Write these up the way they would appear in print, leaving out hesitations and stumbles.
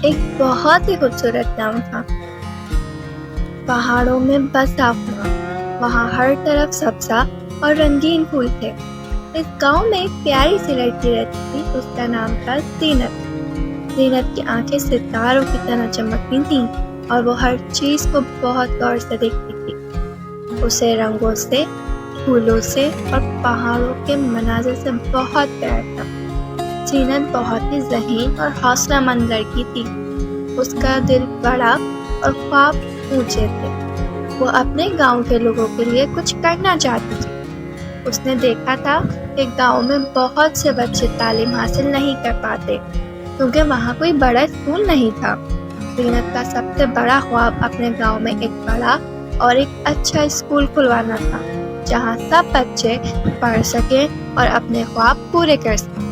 ایک بہت ہی خوبصورت گاؤں تھا، پہاڑوں میں بسا ہوا۔ وہاں ہر طرف سبزہ اور رنگین پھول تھے۔ اس گاؤں میں ایک پیاری سی لڑکی رہتی تھی، اس کا نام تھا زینت۔ زینت کی آنکھیں ستاروں کی طرح چمکتی تھیں اور وہ ہر چیز کو بہت غور سے دیکھتی تھی۔ اسے رنگوں سے، پھولوں سے اور پہاڑوں کے مناظر سے بہت پیار تھا۔ زینت بہت ہی ذہین اور حوصلہ مند لڑکی تھی۔ اس کا دل بڑا اور خواب اونچے تھے۔ وہ اپنے گاؤں کے لوگوں کے لیے کچھ کرنا چاہتی تھی۔ اس نے دیکھا تھا کہ گاؤں میں بہت سے بچے تعلیم حاصل نہیں کر پاتے کیونکہ وہاں کوئی بڑا اسکول نہیں تھا۔ زینت کا سب سے بڑا خواب اپنے گاؤں میں ایک بڑا اور ایک اچھا اسکول کھلوانا تھا جہاں سب بچے پڑھ سکیں اور اپنے خواب پورے کر سکیں۔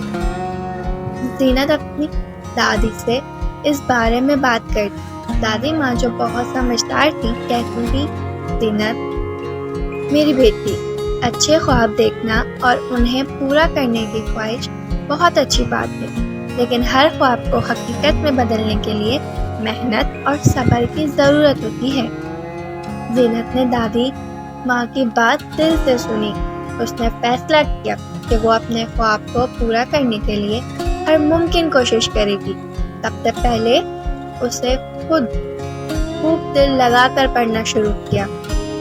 زینت اپنی دادی سے اس بارے میں بات کرتی۔ دادی ماں جو بہت سمجھدار تھی کہتی تھی، زینت میری بیٹی، اچھے خواب دیکھنا اور انہیں پورا کرنے کی خواہش بہت اچھی بات ہے، لیکن ہر خواب کو حقیقت میں بدلنے کے لیے محنت اور صبر کی ضرورت ہوتی ہے۔ زینت نے دادی ماں کی بات دل سے سنی۔ اس نے فیصلہ کیا کہ وہ اپنے خواب کو پورا کرنے کے لیے ہر ممکن کوشش کرے گی۔ سب سے پہلے اسے خود خوب دل لگا کر پڑھنا شروع کیا۔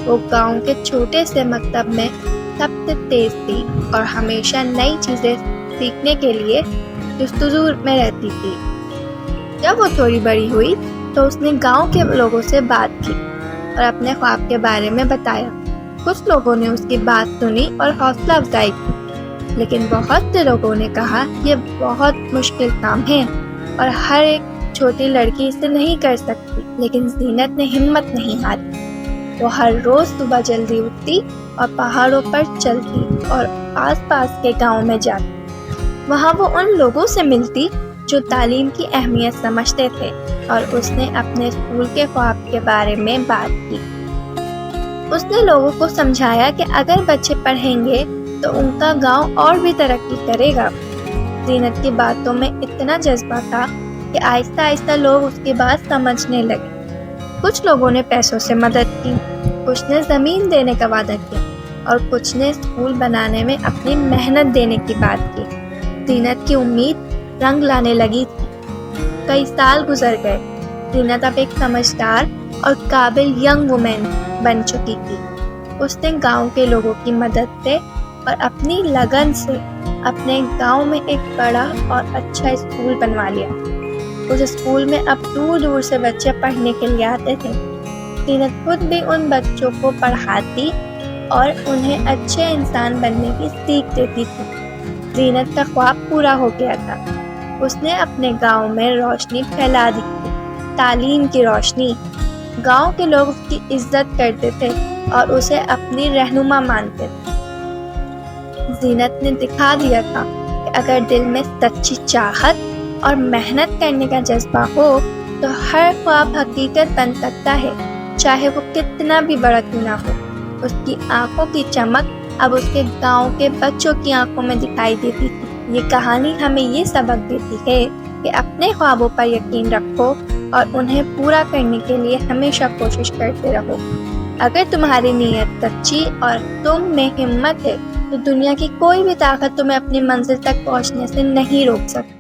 وہ گاؤں کے چھوٹے سے مکتب میں سب سے تیز تھی اور ہمیشہ نئی چیزیں سیکھنے کے لیے جستجو میں رہتی تھی۔ جب وہ تھوڑی بڑی ہوئی تو اس نے گاؤں کے لوگوں سے بات کی اور اپنے خواب کے بارے میں بتایا۔ کچھ لوگوں نے اس کی بات سنی اور حوصلہ افزائی کی، لیکن بہت سے لوگوں نے کہا یہ بہت مشکل کام ہے اور ہر ایک چھوٹی لڑکی اسے نہیں کر سکتی۔ لیکن زینت نے ہمت نہیں ہاری۔ وہ ہر روز صبح جلدی اٹھتی اور پہاڑوں پر چلتی اور آس پاس کے گاؤں میں جاتی۔ وہاں وہ ان لوگوں سے ملتی جو تعلیم کی اہمیت سمجھتے تھے اور اس نے اپنے اسکول کے خواب کے بارے میں بات کی۔ اس نے لوگوں کو سمجھایا کہ اگر بچے پڑھیں گے تو ان کا گاؤں اور بھی ترقی کرے گا۔ زینت کی باتوں میں اتنا جذبہ تھا کہ آہستہ آہستہ لوگ اس کی بات سمجھنے لگے۔ کچھ لوگوں نے پیسوں سے مدد کی، کچھ نے زمین دینے کا وعدہ کیا اور کچھ نے اسکول بنانے میں اپنی محنت دینے کی بات کی۔ زینت کی امید رنگ لانے لگی تھی۔ کئی سال گزر گئے۔ زینت اب ایک سمجھدار اور قابل ینگ وومن بن چکی تھی۔ اس نے گاؤں کے لوگوں کی مدد سے اور اپنی لگن سے اپنے گاؤں میں ایک بڑا اور اچھا اسکول بنوا لیا۔ اس اسکول میں اب دور دور سے بچے پڑھنے کے لیے آتے تھے۔ زینت خود بھی ان بچوں کو پڑھاتی اور انہیں اچھے انسان بننے کی سیکھ دیتی تھی۔ زینت کا خواب پورا ہو گیا تھا۔ اس نے اپنے گاؤں میں روشنی پھیلا دی تھی، تعلیم کی روشنی۔ گاؤں کے لوگ اس کی عزت کرتے تھے اور اسے اپنی رہنما مانتے تھے۔ زینت نے دکھا دیا تھا کہ اگر دل میں سچی چاہت اور محنت کرنے کا جذبہ ہو تو ہر خواب حقیقت بن سکتا ہے، چاہے وہ کتنا بھی بڑا کیوں نہ ہو۔ اس کی آنکھوں کی چمک اب اس کے گاؤں کے بچوں کی آنکھوں میں دکھائی دیتی تھی۔ یہ کہانی ہمیں یہ سبق دیتی ہے کہ اپنے خوابوں پر یقین رکھو اور انہیں پورا کرنے کے لیے ہمیشہ کوشش کرتے رہو۔ اگر تمہاری نیت سچی اور تم میں ہمت ہے تو دنیا کی کوئی بھی طاقت تمہیں اپنی منزل تک پہنچنے سے نہیں روک سکتی۔